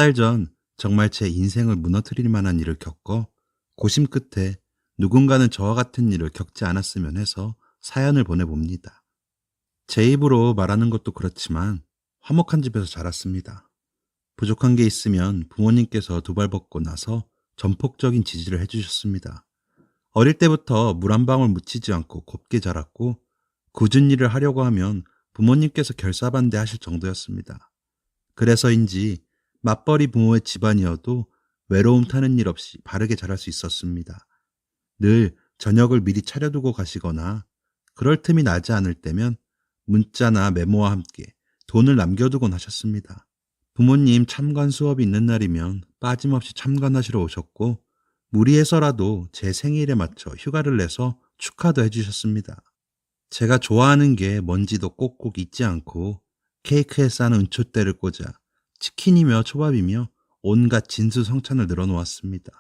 달 전 정말 제 인생을 무너뜨릴 만한 일을 겪어 고심 끝에 누군가는 저와 같은 일을 겪지 않았으면 해서 사연을 보내봅니다. 제 입으로 말하는 것도 그렇지만 화목한 집에서 자랐습니다. 부족한 게 있으면 부모님께서 두 발 벗고 나서 전폭적인 지지를 해주셨습니다. 어릴 때부터 물 한 방울 묻히지 않고 곱게 자랐고 굳은 일을 하려고 하면 부모님께서 결사반대하실 정도였습니다. 그래서인지 맞벌이 부모의 집안이어도 외로움 타는 일 없이 바르게 자랄 수 있었습니다. 늘 저녁을 미리 차려두고 가시거나 그럴 틈이 나지 않을 때면 문자나 메모와 함께 돈을 남겨두곤 하셨습니다. 부모님 참관 수업이 있는 날이면 빠짐없이 참관하시러 오셨고 무리해서라도 제 생일에 맞춰 휴가를 내서 축하도 해주셨습니다. 제가 좋아하는 게 뭔지도 꼭꼭 잊지 않고 케이크에 싸는 은초대를 꽂아 치킨이며 초밥이며 온갖 진수성찬을 늘어놓았습니다.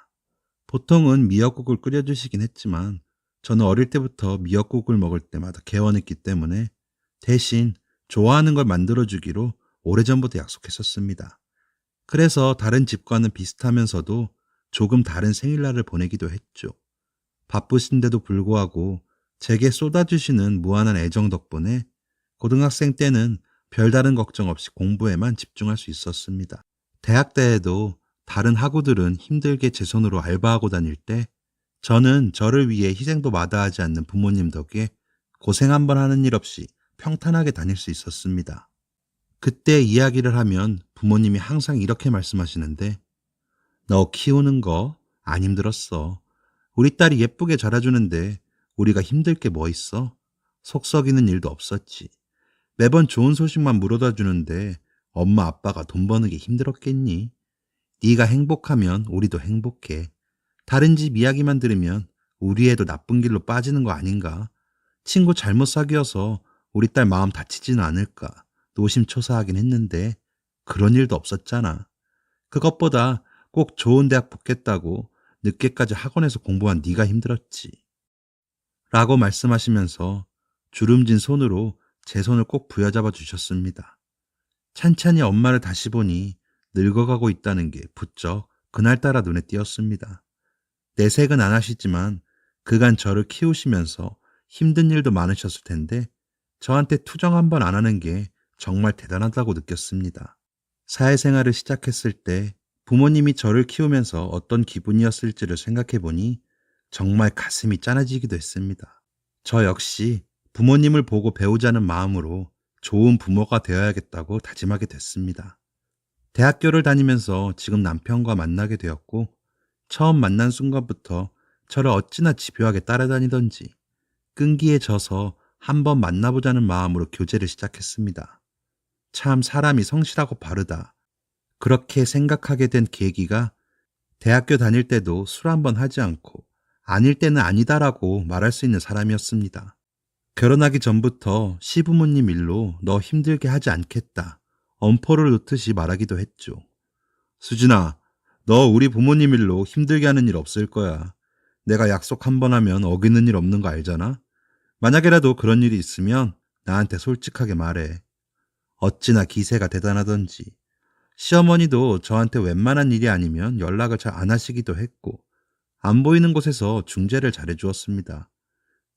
보통은 미역국을 끓여주시긴 했지만 저는 어릴 때부터 미역국을 먹을 때마다 개원했기 때문에 대신 좋아하는 걸 만들어주기로 오래전부터 약속했었습니다. 그래서 다른 집과는 비슷하면서도 조금 다른 생일날을 보내기도 했죠. 바쁘신데도 불구하고 제게 쏟아주시는 무한한 애정 덕분에 고등학생 때는 별다른 걱정 없이 공부에만 집중할 수 있었습니다. 대학 때에도 다른 학우들은 힘들게 제 손으로 알바하고 다닐 때 저는 저를 위해 희생도 마다하지 않는 부모님 덕에 고생 한번 하는 일 없이 평탄하게 다닐 수 있었습니다. 그때 이야기를 하면 부모님이 항상 이렇게 말씀하시는데 너 키우는 거 안 힘들었어. 우리 딸이 예쁘게 자라주는데 우리가 힘들 게 뭐 있어? 속 썩이는 일도 없었지. 매번 좋은 소식만 물어다 주는데 엄마 아빠가 돈 버는 게 힘들었겠니? 네가 행복하면 우리도 행복해. 다른 집 이야기만 들으면 우리 애도 나쁜 길로 빠지는 거 아닌가? 친구 잘못 사귀어서 우리 딸 마음 다치지는 않을까? 노심초사하긴 했는데 그런 일도 없었잖아. 그것보다 꼭 좋은 대학 붙겠다고 늦게까지 학원에서 공부한 네가 힘들었지. 라고 말씀하시면서 주름진 손으로 제 손을 꼭 부여잡아 주셨습니다. 찬찬히 엄마를 다시 보니 늙어가고 있다는 게 부쩍 그날따라 눈에 띄었습니다. 내색은 안 하시지만 그간 저를 키우시면서 힘든 일도 많으셨을 텐데 저한테 투정 한 번 안 하는 게 정말 대단하다고 느꼈습니다. 사회생활을 시작했을 때 부모님이 저를 키우면서 어떤 기분이었을지를 생각해 보니 정말 가슴이 짠해지기도 했습니다. 저 역시 부모님을 보고 배우자는 마음으로 좋은 부모가 되어야겠다고 다짐하게 됐습니다. 대학교를 다니면서 지금 남편과 만나게 되었고 처음 만난 순간부터 저를 어찌나 집요하게 따라다니던지 끈기에 져서 한번 만나보자는 마음으로 교제를 시작했습니다. 참 사람이 성실하고 바르다. 그렇게 생각하게 된 계기가 대학교 다닐 때도 술 한 번 하지 않고 아닐 때는 아니다라고 말할 수 있는 사람이었습니다. 결혼하기 전부터 시부모님 일로 너 힘들게 하지 않겠다. 엄포를 놓듯이 말하기도 했죠. 수진아, 너 우리 부모님 일로 힘들게 하는 일 없을 거야. 내가 약속 한 번 하면 어기는 일 없는 거 알잖아? 만약에라도 그런 일이 있으면 나한테 솔직하게 말해. 어찌나 기세가 대단하던지. 시어머니도 저한테 웬만한 일이 아니면 연락을 잘 안 하시기도 했고 안 보이는 곳에서 중재를 잘해 주었습니다.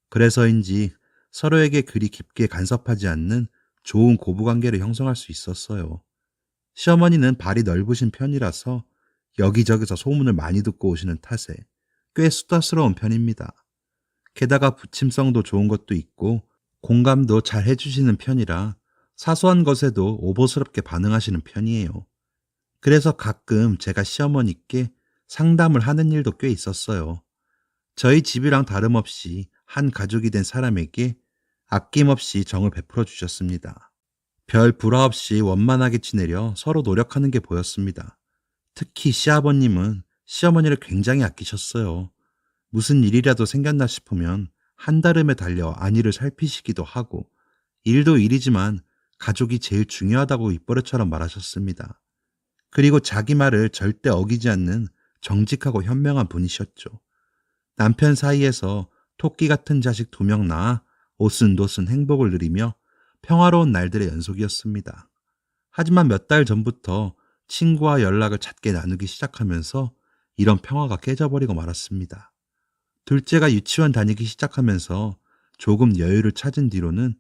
그래서인지 서로에게 그리 깊게 간섭하지 않는 좋은 고부관계를 형성할 수 있었어요. 시어머니는 발이 넓으신 편이라서 여기저기서 소문을 많이 듣고 오시는 탓에 꽤 수다스러운 편입니다. 게다가 부침성도 좋은 것도 있고 공감도 잘 해주시는 편이라 사소한 것에도 오버스럽게 반응하시는 편이에요. 그래서 가끔 제가 시어머니께 상담을 하는 일도 꽤 있었어요. 저희 집이랑 다름없이 한 가족이 된 사람에게 아낌없이 정을 베풀어 주셨습니다. 별 불화 없이 원만하게 지내려 서로 노력하는 게 보였습니다. 특히 시아버님은 시어머니를 굉장히 아끼셨어요. 무슨 일이라도 생겼나 싶으면 한달음에 달려 안위를 살피시기도 하고 일도 일이지만 가족이 제일 중요하다고 입버릇처럼 말하셨습니다. 그리고 자기 말을 절대 어기지 않는 정직하고 현명한 분이셨죠. 남편 사이에서 토끼 같은 자식 2명 낳아 오순도순 행복을 누리며 평화로운 날들의 연속이었습니다. 하지만 몇 달 전부터 친구와 연락을 잦게 나누기 시작하면서 이런 평화가 깨져버리고 말았습니다. 둘째가 유치원 다니기 시작하면서 조금 여유를 찾은 뒤로는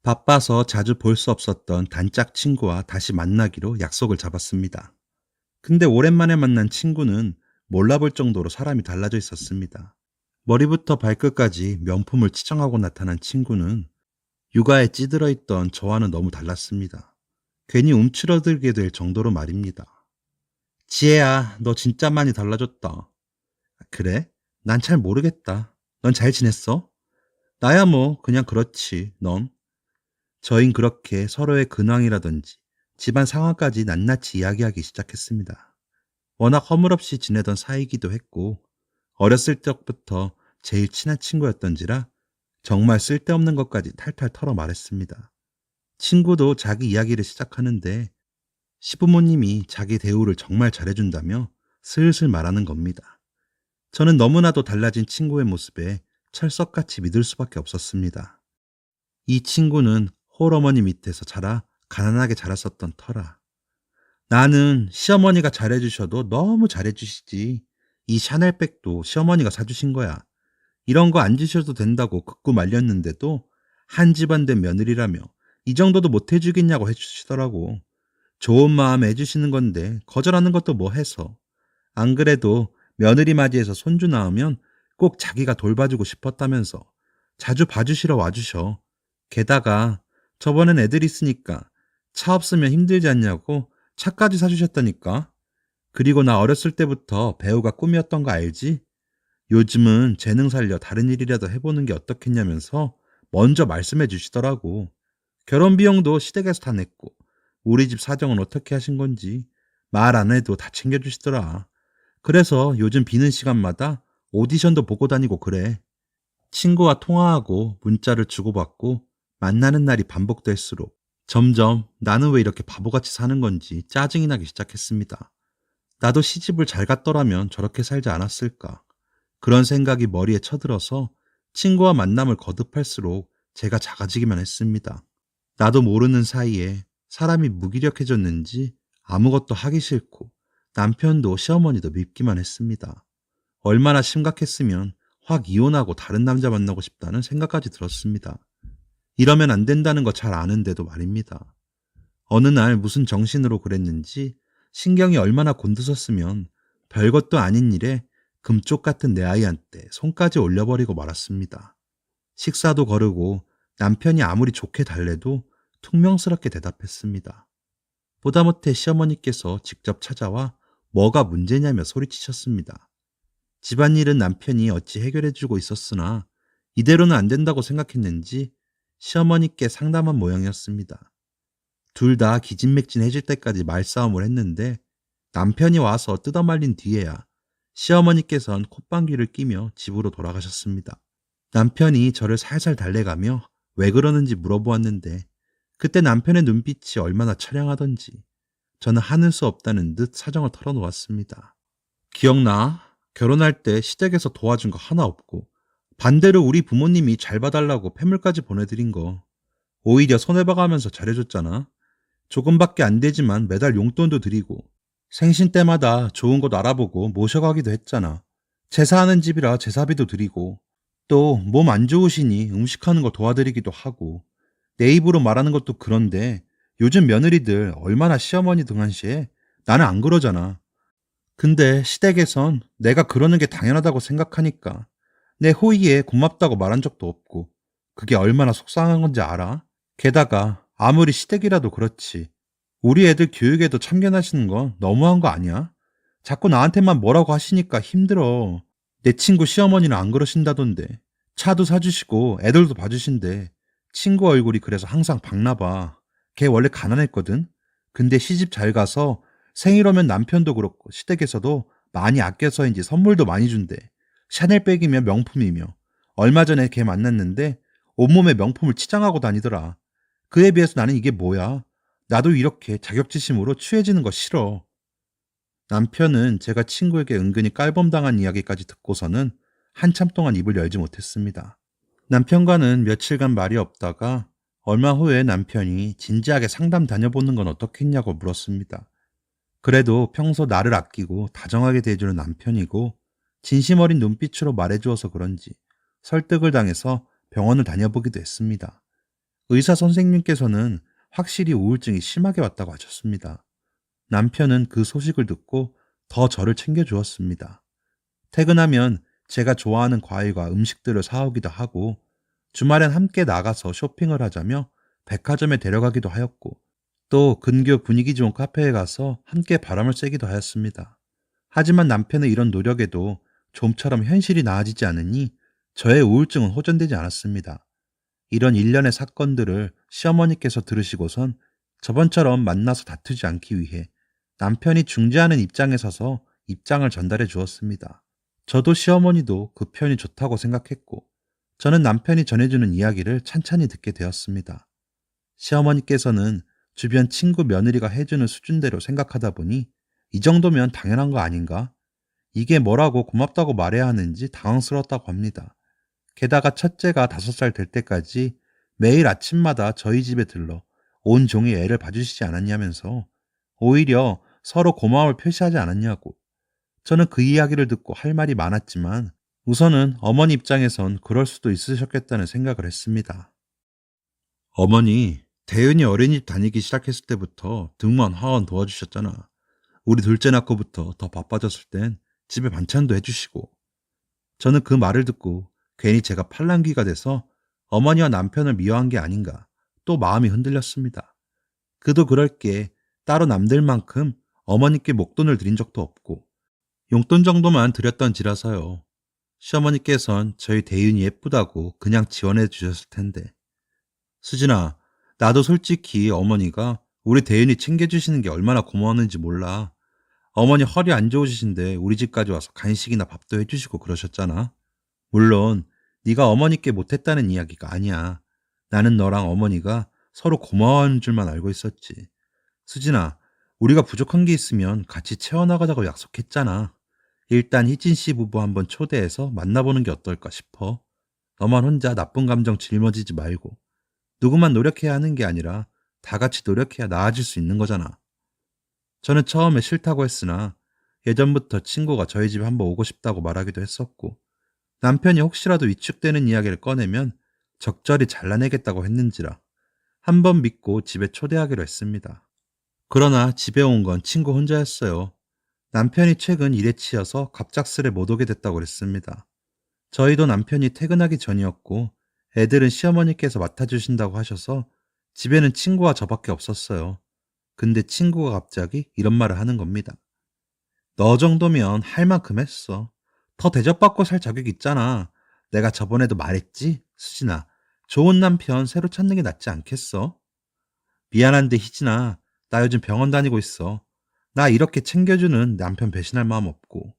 바빠서 자주 볼 수 없었던 단짝 친구와 다시 만나기로 약속을 잡았습니다. 근데 오랜만에 만난 친구는 몰라볼 정도로 사람이 달라져 있었습니다. 머리부터 발끝까지 명품을 치장하고 나타난 친구는 육아에 찌들어 있던 저와는 너무 달랐습니다. 괜히 움츠러들게 될 정도로 말입니다. 지혜야, 너 진짜 많이 달라졌다. 그래? 난 잘 모르겠다. 넌 잘 지냈어? 나야 뭐 그냥 그렇지. 넌? 저흰 그렇게 서로의 근황이라든지 집안 상황까지 낱낱이 이야기하기 시작했습니다. 워낙 허물없이 지내던 사이기도 했고 어렸을 적부터 제일 친한 친구였던지라 정말 쓸데없는 것까지 탈탈 털어 말했습니다. 친구도 자기 이야기를 시작하는데 시부모님이 자기 대우를 정말 잘해준다며 슬슬 말하는 겁니다. 저는 너무나도 달라진 친구의 모습에 철석같이 믿을 수밖에 없었습니다. 이 친구는 홀어머니 밑에서 자라 가난하게 자랐었던 터라. 나는 시어머니가 잘해주셔도 너무 잘해주시지. 이 샤넬백도 시어머니가 사주신 거야. 이런 거 안 주셔도 된다고 극구 말렸는데도 한 집안 된 며느리라며 이 정도도 못 해주겠냐고 해주시더라고. 좋은 마음에 해주시는 건데 거절하는 것도 뭐 해서. 안 그래도 며느리 맞이해서 손주 낳으면 꼭 자기가 돌봐주고 싶었다면서 자주 봐주시러 와주셔. 게다가 저번엔 애들 있으니까 차 없으면 힘들지 않냐고 차까지 사주셨다니까. 그리고 나 어렸을 때부터 배우가 꿈이었던 거 알지? 요즘은 재능 살려 다른 일이라도 해보는 게 어떻겠냐면서 먼저 말씀해 주시더라고. 결혼 비용도 시댁에서 다 냈고 우리 집 사정은 어떻게 하신 건지 말 안 해도 다 챙겨주시더라. 그래서 요즘 비는 시간마다 오디션도 보고 다니고 그래. 친구와 통화하고 문자를 주고받고 만나는 날이 반복될수록 점점 나는 왜 이렇게 바보같이 사는 건지 짜증이 나기 시작했습니다. 나도 시집을 잘 갔더라면 저렇게 살지 않았을까. 그런 생각이 머리에 쳐들어서 친구와 만남을 거듭할수록 제가 작아지기만 했습니다. 나도 모르는 사이에 사람이 무기력해졌는지 아무것도 하기 싫고 남편도 시어머니도 밉기만 했습니다. 얼마나 심각했으면 확 이혼하고 다른 남자 만나고 싶다는 생각까지 들었습니다. 이러면 안 된다는 거 잘 아는데도 말입니다. 어느 날 무슨 정신으로 그랬는지 신경이 얼마나 곤두섰으면 별것도 아닌 일에 금쪽 같은 내 아이한테 손까지 올려버리고 말았습니다. 식사도 거르고 남편이 아무리 좋게 달래도 퉁명스럽게 대답했습니다. 보다못해 시어머니께서 직접 찾아와 뭐가 문제냐며 소리치셨습니다. 집안일은 남편이 어찌 해결해주고 있었으나 이대로는 안 된다고 생각했는지 시어머니께 상담한 모양이었습니다. 둘 다 기진맥진해질 때까지 말싸움을 했는데 남편이 와서 뜯어말린 뒤에야 시어머니께선 콧방귀를 끼며 집으로 돌아가셨습니다. 남편이 저를 살살 달래가며 왜 그러는지 물어보았는데 그때 남편의 눈빛이 얼마나 처량하던지 저는 하늘 수 없다는 듯 사정을 털어놓았습니다. 기억나? 결혼할 때 시댁에서 도와준 거 하나 없고 반대로 우리 부모님이 잘 봐달라고 폐물까지 보내드린 거 오히려 손해봐가면서 잘해줬잖아. 조금밖에 안 되지만 매달 용돈도 드리고 생신 때마다 좋은 곳 알아보고 모셔가기도 했잖아. 제사하는 집이라 제사비도 드리고 또 몸 안 좋으시니 음식하는 거 도와드리기도 하고 내 입으로 말하는 것도 그런데 요즘 며느리들 얼마나 시어머니 등한시해. 나는 안 그러잖아. 근데 시댁에선 내가 그러는 게 당연하다고 생각하니까 내 호의에 고맙다고 말한 적도 없고 그게 얼마나 속상한 건지 알아? 게다가 아무리 시댁이라도 그렇지 우리 애들 교육에도 참견하시는 건 너무한 거 아니야? 자꾸 나한테만 뭐라고 하시니까 힘들어. 내 친구 시어머니는 안 그러신다던데. 차도 사주시고 애들도 봐주신대. 친구 얼굴이 그래서 항상 밝나 봐. 걔 원래 가난했거든. 근데 시집 잘 가서 생일 오면 남편도 그렇고 시댁에서도 많이 아껴서인지 선물도 많이 준대. 샤넬백이며 명품이며. 얼마 전에 걔 만났는데 온몸에 명품을 치장하고 다니더라. 그에 비해서 나는 이게 뭐야. 나도 이렇게 자격지심으로 취해지는 거 싫어. 남편은 제가 친구에게 은근히 깔범당한 이야기까지 듣고서는 한참 동안 입을 열지 못했습니다. 남편과는 며칠간 말이 없다가 얼마 후에 남편이 진지하게 상담 다녀보는 건 어떻겠냐고 물었습니다. 그래도 평소 나를 아끼고 다정하게 대해주는 남편이고 진심 어린 눈빛으로 말해주어서 그런지 설득을 당해서 병원을 다녀보기도 했습니다. 의사 선생님께서는 확실히 우울증이 심하게 왔다고 하셨습니다. 남편은 그 소식을 듣고 더 저를 챙겨주었습니다. 퇴근하면 제가 좋아하는 과일과 음식들을 사오기도 하고 주말엔 함께 나가서 쇼핑을 하자며 백화점에 데려가기도 하였고 또 근교 분위기 좋은 카페에 가서 함께 바람을 쐬기도 하였습니다. 하지만 남편의 이런 노력에도 좀처럼 현실이 나아지지 않으니 저의 우울증은 호전되지 않았습니다. 이런 일련의 사건들을 시어머니께서 들으시고선 저번처럼 만나서 다투지 않기 위해 남편이 중재하는 입장에 서서 입장을 전달해 주었습니다. 저도 시어머니도 그 편이 좋다고 생각했고 저는 남편이 전해주는 이야기를 찬찬히 듣게 되었습니다. 시어머니께서는 주변 친구 며느리가 해주는 수준대로 생각하다 보니 이 정도면 당연한 거 아닌가? 이게 뭐라고 고맙다고 말해야 하는지 당황스러웠다고 합니다. 게다가 첫째가 5살 될 때까지 매일 아침마다 저희 집에 들러 온종일 애를 봐주시지 않았냐면서 오히려 서로 고마움을 표시하지 않았냐고. 저는 그 이야기를 듣고 할 말이 많았지만 우선은 어머니 입장에선 그럴 수도 있으셨겠다는 생각을 했습니다. 어머니, 대은이 어린이집 다니기 시작했을 때부터 등원, 하원 도와주셨잖아. 우리 둘째 낳고부터 더 바빠졌을 땐 집에 반찬도 해주시고. 저는 그 말을 듣고 괜히 제가 팔랑귀가 돼서 어머니와 남편을 미워한 게 아닌가 또 마음이 흔들렸습니다. 그도 그럴 게 따로 남들만큼 어머니께 목돈을 드린 적도 없고 용돈 정도만 드렸던 지라서요. 시어머니께선 저희 대윤이 예쁘다고 그냥 지원해 주셨을 텐데. 수진아, 나도 솔직히 어머니가 우리 대윤이 챙겨주시는 게 얼마나 고마웠는지 몰라. 어머니 허리 안 좋으신데 우리 집까지 와서 간식이나 밥도 해주시고 그러셨잖아. 물론 네가 어머니께 못했다는 이야기가 아니야. 나는 너랑 어머니가 서로 고마워하는 줄만 알고 있었지. 수진아, 우리가 부족한 게 있으면 같이 채워나가자고 약속했잖아. 일단 희진 씨 부부 한번 초대해서 만나보는 게 어떨까 싶어. 너만 혼자 나쁜 감정 짊어지지 말고. 누구만 노력해야 하는 게 아니라 다 같이 노력해야 나아질 수 있는 거잖아. 저는 처음에 싫다고 했으나 예전부터 친구가 저희 집에 한번 오고 싶다고 말하기도 했었고 남편이 혹시라도 위축되는 이야기를 꺼내면 적절히 잘라내겠다고 했는지라 한번 믿고 집에 초대하기로 했습니다. 그러나 집에 온 건 친구 혼자였어요. 남편이 최근 일에 치여서 갑작스레 못 오게 됐다고 그랬습니다. 저희도 남편이 퇴근하기 전이었고 애들은 시어머니께서 맡아주신다고 하셔서 집에는 친구와 저밖에 없었어요. 근데 친구가 갑자기 이런 말을 하는 겁니다. 너 정도면 할 만큼 했어. 더 대접받고 살 자격 있잖아. 내가 저번에도 말했지? 수진아, 좋은 남편 새로 찾는 게 낫지 않겠어? 미안한데 희진아, 나 요즘 병원 다니고 있어. 나 이렇게 챙겨주는 남편 배신할 마음 없고.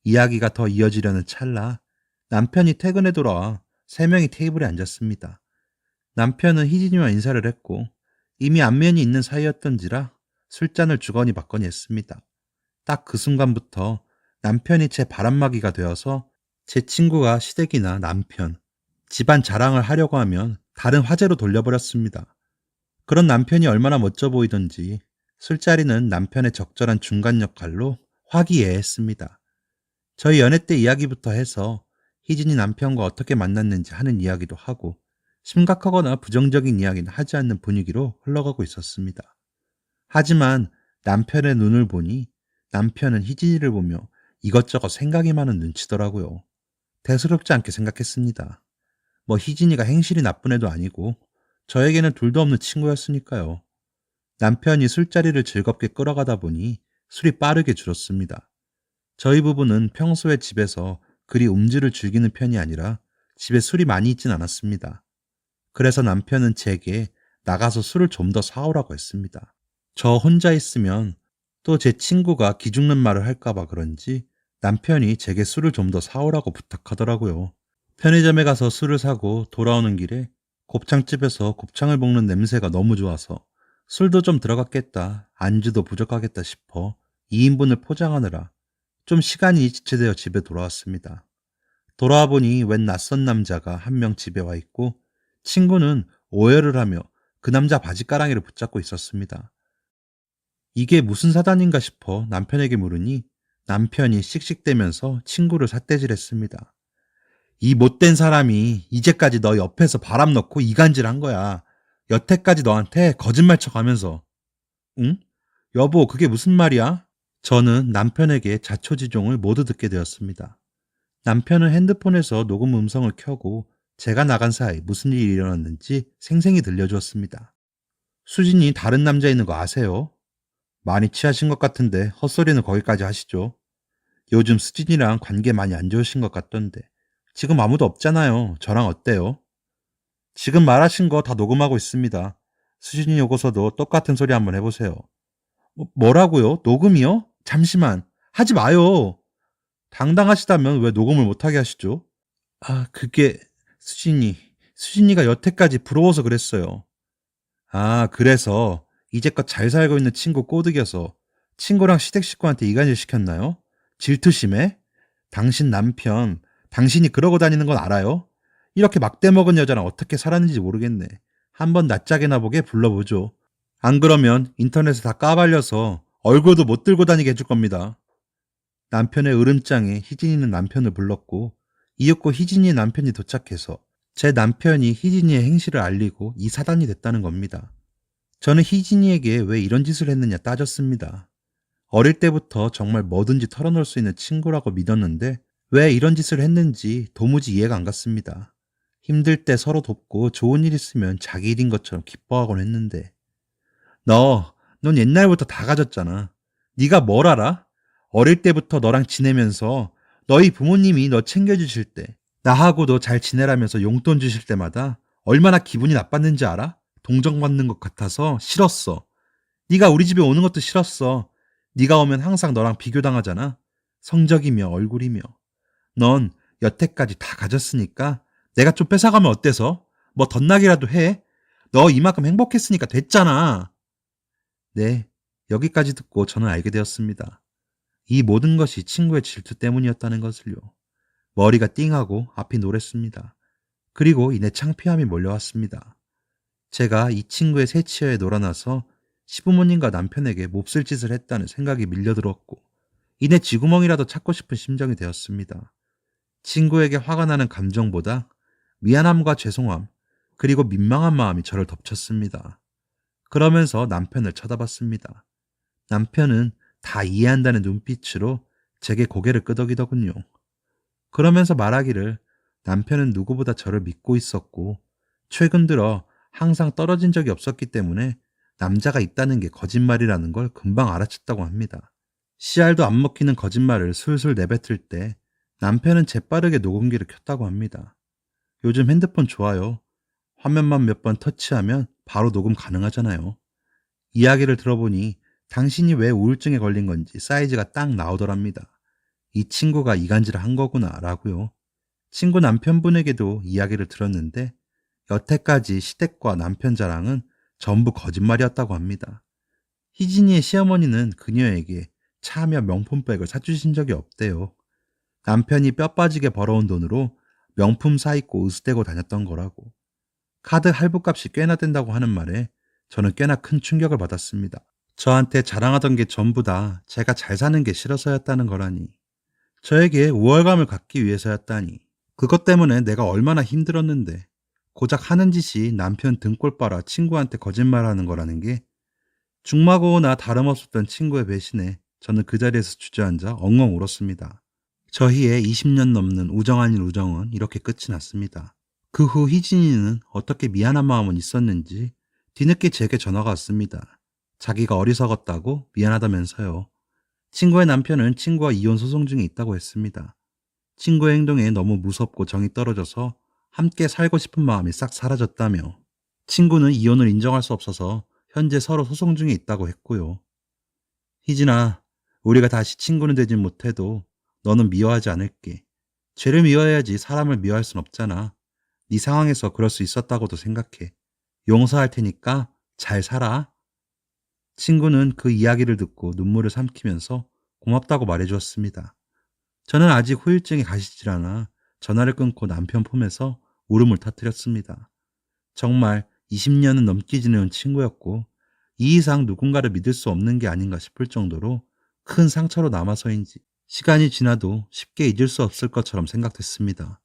이야기가 더 이어지려는 찰나 남편이 퇴근해 돌아와 3명이 테이블에 앉았습니다. 남편은 희진이와 인사를 했고 이미 안면이 있는 사이였던지라 술잔을 주거니 받거니 했습니다. 딱 그 순간부터 남편이 제 바람막이가 되어서 제 친구가 시댁이나 남편, 집안 자랑을 하려고 하면 다른 화제로 돌려버렸습니다. 그런 남편이 얼마나 멋져 보이던지 술자리는 남편의 적절한 중간 역할로 화기애애했습니다. 저희 연애 때 이야기부터 해서 희진이 남편과 어떻게 만났는지 하는 이야기도 하고 심각하거나 부정적인 이야기는 하지 않는 분위기로 흘러가고 있었습니다. 하지만 남편의 눈을 보니 남편은 희진이를 보며 이것저것 생각이 많은 눈치더라고요. 대수롭지 않게 생각했습니다. 뭐 희진이가 행실이 나쁜 애도 아니고 저에게는 둘도 없는 친구였으니까요. 남편이 술자리를 즐겁게 끌어가다 보니 술이 빠르게 줄었습니다. 저희 부부는 평소에 집에서 그리 음주를 즐기는 편이 아니라 집에 술이 많이 있진 않았습니다. 그래서 남편은 제게 나가서 술을 좀 더 사오라고 했습니다. 저 혼자 있으면 또 제 친구가 기죽는 말을 할까봐 그런지 남편이 제게 술을 좀 더 사오라고 부탁하더라고요. 편의점에 가서 술을 사고 돌아오는 길에 곱창집에서 곱창을 볶는 냄새가 너무 좋아서 술도 좀 들어갔겠다, 안주도 부족하겠다 싶어 2인분을 포장하느라 좀 시간이 지체되어 집에 돌아왔습니다. 돌아와 보니 웬 낯선 남자가 한 명 집에 와 있고 친구는 오해를 하며 그 남자 바지가랑이를 붙잡고 있었습니다. 이게 무슨 사단인가 싶어 남편에게 물으니 남편이 씩씩대면서 친구를 삿대질했습니다. 이 못된 사람이 이제까지 너 옆에서 바람 넣고 이간질한 거야. 여태까지 너한테 거짓말 쳐가면서. 응? 여보, 그게 무슨 말이야? 저는 남편에게 자초지종을 모두 듣게 되었습니다. 남편은 핸드폰에서 녹음 음성을 켜고 제가 나간 사이 무슨 일이 일어났는지 생생히 들려주었습니다. 수진이 다른 남자 있는 거 아세요? 많이 취하신 것 같은데 헛소리는 거기까지 하시죠. 요즘 수진이랑 관계 많이 안 좋으신 것 같던데. 지금 아무도 없잖아요. 저랑 어때요? 지금 말하신 거 다 녹음하고 있습니다. 수진이 오고서도 똑같은 소리 한번 해보세요. 뭐라고요? 녹음이요? 잠시만. 하지 마요. 당당하시다면 왜 녹음을 못하게 하시죠? 아, 그게 수진이. 수진이가 여태까지 부러워서 그랬어요. 아, 그래서 이제껏 잘 살고 있는 친구 꼬드겨서 친구랑 시댁 식구한테 이간질 시켰나요? 질투심에? 당신 남편, 당신이 그러고 다니는 건 알아요? 이렇게 막대 먹은 여자랑 어떻게 살았는지 모르겠네. 한번 낯짝이나 보게 불러보죠. 안 그러면 인터넷에 다 까발려서 얼굴도 못 들고 다니게 해줄 겁니다. 남편의 으름장에 희진이는 남편을 불렀고 이윽고 희진이의 남편이 도착해서 제 남편이 희진이의 행실을 알리고 이 사단이 됐다는 겁니다. 저는 희진이에게 왜 이런 짓을 했느냐 따졌습니다. 어릴 때부터 정말 뭐든지 털어놓을 수 있는 친구라고 믿었는데 왜 이런 짓을 했는지 도무지 이해가 안 갔습니다. 힘들 때 서로 돕고 좋은 일 있으면 자기 일인 것처럼 기뻐하곤 했는데 넌 옛날부터 다 가졌잖아. 네가 뭘 알아? 어릴 때부터 너랑 지내면서 너희 부모님이 너 챙겨주실 때 나하고도 잘 지내라면서 용돈 주실 때마다 얼마나 기분이 나빴는지 알아? 동정받는 것 같아서 싫었어. 네가 우리 집에 오는 것도 싫었어. 네가 오면 항상 너랑 비교당하잖아. 성적이며 얼굴이며. 넌 여태까지 다 가졌으니까 내가 좀 뺏어가면 어때서? 뭐 덧나기라도 해. 너 이만큼 행복했으니까 됐잖아. 네, 여기까지 듣고 저는 알게 되었습니다. 이 모든 것이 친구의 질투 때문이었다는 것을요. 머리가 띵하고 앞이 노랬습니다. 그리고 이내 창피함이 몰려왔습니다. 제가 이 친구의 새 치여에 놀아나서 시부모님과 남편에게 몹쓸 짓을 했다는 생각이 밀려들었고 이내 쥐구멍이라도 찾고 싶은 심정이 되었습니다. 친구에게 화가 나는 감정보다 미안함과 죄송함 그리고 민망한 마음이 저를 덮쳤습니다. 그러면서 남편을 쳐다봤습니다. 남편은 다 이해한다는 눈빛으로 제게 고개를 끄덕이더군요. 그러면서 말하기를 남편은 누구보다 저를 믿고 있었고 최근 들어 항상 떨어진 적이 없었기 때문에 남자가 있다는 게 거짓말이라는 걸 금방 알아챘다고 합니다. 씨알도 안 먹히는 거짓말을 술술 내뱉을 때 남편은 재빠르게 녹음기를 켰다고 합니다. 요즘 핸드폰 좋아요. 화면만 몇 번 터치하면 바로 녹음 가능하잖아요. 이야기를 들어보니 당신이 왜 우울증에 걸린 건지 사이즈가 딱 나오더랍니다. 이 친구가 이간질을 한 거구나 라고요. 친구 남편분에게도 이야기를 들었는데 여태까지 시댁과 남편 자랑은 전부 거짓말이었다고 합니다. 희진이의 시어머니는 그녀에게 차며 명품백을 사주신 적이 없대요. 남편이 뼈 빠지게 벌어온 돈으로 명품 사입고 으스대고 다녔던 거라고. 카드 할부값이 꽤나 된다고 하는 말에 저는 꽤나 큰 충격을 받았습니다. 저한테 자랑하던 게 전부 다 제가 잘 사는 게 싫어서였다는 거라니. 저에게 우월감을 갖기 위해서였다니. 그것 때문에 내가 얼마나 힘들었는데 고작 하는 짓이 남편 등골 빨아 친구한테 거짓말하는 거라는 게 중마고나 다름없었던 친구의 배신에 저는 그 자리에서 주저앉아 엉엉 울었습니다. 저희의 20년 넘는 우정 아닌 우정은 이렇게 끝이 났습니다. 그 후 희진이는 어떻게 미안한 마음은 있었는지 뒤늦게 제게 전화가 왔습니다. 자기가 어리석었다고 미안하다면서요. 친구의 남편은 친구와 이혼 소송 중에 있다고 했습니다. 친구의 행동에 너무 무섭고 정이 떨어져서 함께 살고 싶은 마음이 싹 사라졌다며 친구는 이혼을 인정할 수 없어서 현재 서로 소송 중에 있다고 했고요. 희진아, 우리가 다시 친구는 되진 못해도 너는 미워하지 않을게. 죄를 미워해야지 사람을 미워할 순 없잖아. 네 상황에서 그럴 수 있었다고도 생각해. 용서할 테니까 잘 살아. 친구는 그 이야기를 듣고 눈물을 삼키면서 고맙다고 말해주었습니다. 저는 아직 후유증이 가시질 않아 전화를 끊고 남편 폼에서 울음을 터뜨렸습니다. 정말 20년은 넘게 지내온 친구였고 이 이상 누군가를 믿을 수 없는 게 아닌가 싶을 정도로 큰 상처로 남아서인지 시간이 지나도 쉽게 잊을 수 없을 것처럼 생각됐습니다.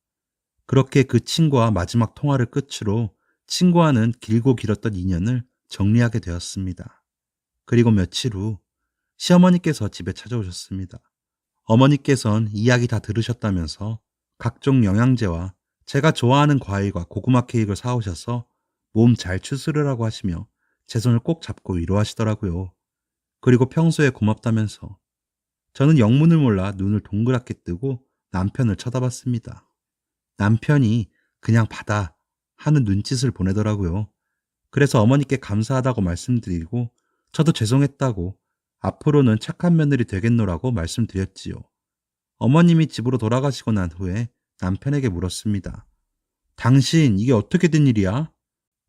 그렇게 그 친구와 마지막 통화를 끝으로 친구와는 길고 길었던 인연을 정리하게 되었습니다. 그리고 며칠 후 시어머니께서 집에 찾아오셨습니다. 어머니께선 이야기 다 들으셨다면서 각종 영양제와 제가 좋아하는 과일과 고구마 케이크를 사오셔서 몸 잘 추스르라고 하시며 제 손을 꼭 잡고 위로하시더라고요. 그리고 평소에 고맙다면서 저는 영문을 몰라 눈을 동그랗게 뜨고 남편을 쳐다봤습니다. 남편이 그냥 받아 하는 눈짓을 보내더라고요. 그래서 어머니께 감사하다고 말씀드리고 저도 죄송했다고 앞으로는 착한 며느리 되겠노라고 말씀드렸지요. 어머님이 집으로 돌아가시고 난 후에 남편에게 물었습니다. 당신 이게 어떻게 된 일이야?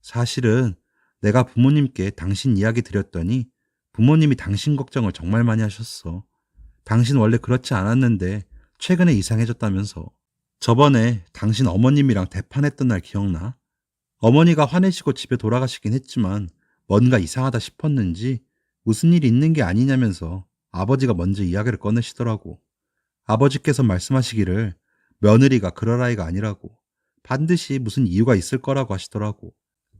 사실은 내가 부모님께 당신 이야기 드렸더니 부모님이 당신 걱정을 정말 많이 하셨어. 당신 원래 그렇지 않았는데 최근에 이상해졌다면서. 저번에 당신 어머님이랑 대판했던 날 기억나? 어머니가 화내시고 집에 돌아가시긴 했지만 뭔가 이상하다 싶었는지 무슨 일이 있는 게 아니냐면서 아버지가 먼저 이야기를 꺼내시더라고. 아버지께서 말씀하시기를 며느리가 그럴 아이가 아니라고 반드시 무슨 이유가 있을 거라고 하시더라고.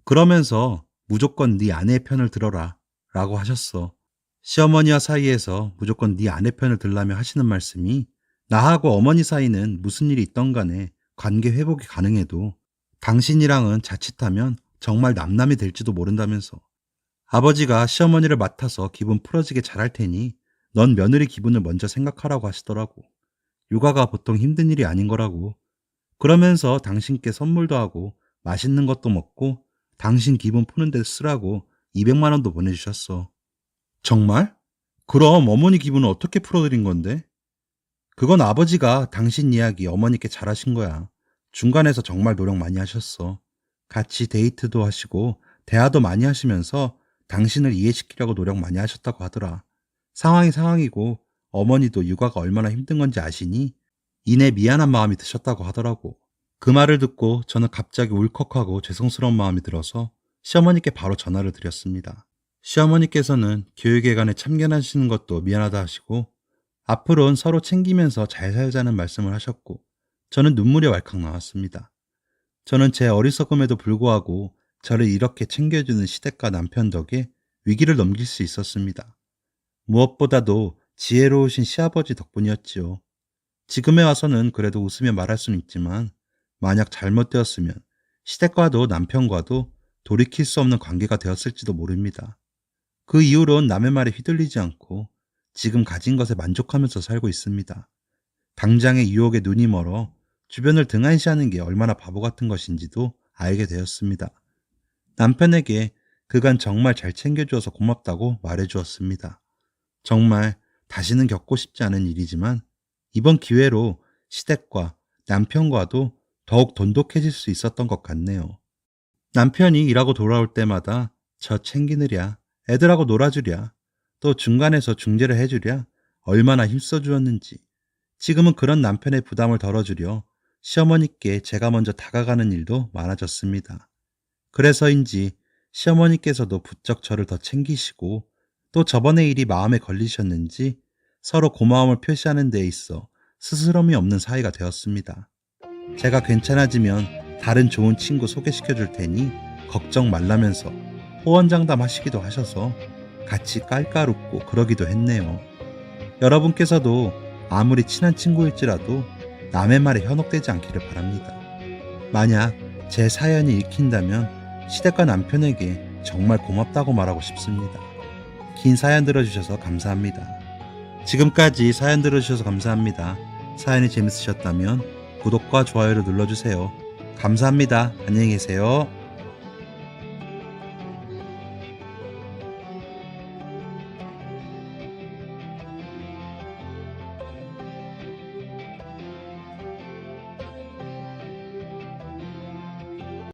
그러면서 무조건 네 아내의 편을 들어라 라고 하셨어. 시어머니와 사이에서 무조건 네 아내 편을 들라며 하시는 말씀이 나하고 어머니 사이는 무슨 일이 있던 간에 관계 회복이 가능해도 당신이랑은 자칫하면 정말 남남이 될지도 모른다면서. 아버지가 시어머니를 맡아서 기분 풀어지게 잘할 테니 넌 며느리 기분을 먼저 생각하라고 하시더라고. 육아가 보통 힘든 일이 아닌 거라고. 그러면서 당신께 선물도 하고 맛있는 것도 먹고 당신 기분 푸는 데 쓰라고 200만 원도 보내주셨어. 정말? 그럼 어머니 기분은 어떻게 풀어드린 건데? 그건 아버지가 당신 이야기 어머니께 잘하신 거야. 중간에서 정말 노력 많이 하셨어. 같이 데이트도 하시고 대화도 많이 하시면서 당신을 이해시키려고 노력 많이 하셨다고 하더라. 상황이 상황이고 어머니도 육아가 얼마나 힘든 건지 아시니 이내 미안한 마음이 드셨다고 하더라고. 그 말을 듣고 저는 갑자기 울컥하고 죄송스러운 마음이 들어서 시어머니께 바로 전화를 드렸습니다. 시어머니께서는 교육에 관해 참견하시는 것도 미안하다 하시고 앞으로는 서로 챙기면서 잘 살자는 말씀을 하셨고 저는 눈물이 왈칵 나왔습니다. 저는 제 어리석음에도 불구하고 저를 이렇게 챙겨주는 시댁과 남편 덕에 위기를 넘길 수 있었습니다. 무엇보다도 지혜로우신 시아버지 덕분이었지요. 지금에 와서는 그래도 웃으며 말할 수는 있지만 만약 잘못되었으면 시댁과도 남편과도 돌이킬 수 없는 관계가 되었을지도 모릅니다. 그 이후로는 남의 말에 휘둘리지 않고 지금 가진 것에 만족하면서 살고 있습니다. 당장의 유혹에 눈이 멀어 주변을 등한시하는 게 얼마나 바보 같은 것인지도 알게 되었습니다. 남편에게 그간 정말 잘 챙겨주어서 고맙다고 말해주었습니다. 정말 다시는 겪고 싶지 않은 일이지만 이번 기회로 시댁과 남편과도 더욱 돈독해질 수 있었던 것 같네요. 남편이 일하고 돌아올 때마다 저 챙기느랴, 애들하고 놀아주랴, 또 중간에서 중재를 해주랴 얼마나 힘써주었는지 지금은 그런 남편의 부담을 덜어주려 시어머니께 제가 먼저 다가가는 일도 많아졌습니다. 그래서인지 시어머니께서도 부쩍 저를 더 챙기시고 또 저번의 일이 마음에 걸리셨는지 서로 고마움을 표시하는 데 있어 스스럼이 없는 사이가 되었습니다. 제가 괜찮아지면 다른 좋은 친구 소개시켜 줄 테니 걱정 말라면서 호언장담 하시기도 하셔서 같이 깔깔 웃고 그러기도 했네요. 여러분께서도 아무리 친한 친구일지라도 남의 말에 현혹되지 않기를 바랍니다. 만약 제 사연이 읽힌다면 시댁과 남편에게 정말 고맙다고 말하고 싶습니다. 긴 사연 들어주셔서 감사합니다. 지금까지 사연 들어주셔서 감사합니다. 사연이 재밌으셨다면 구독과 좋아요를 눌러주세요. 감사합니다. 안녕히 계세요.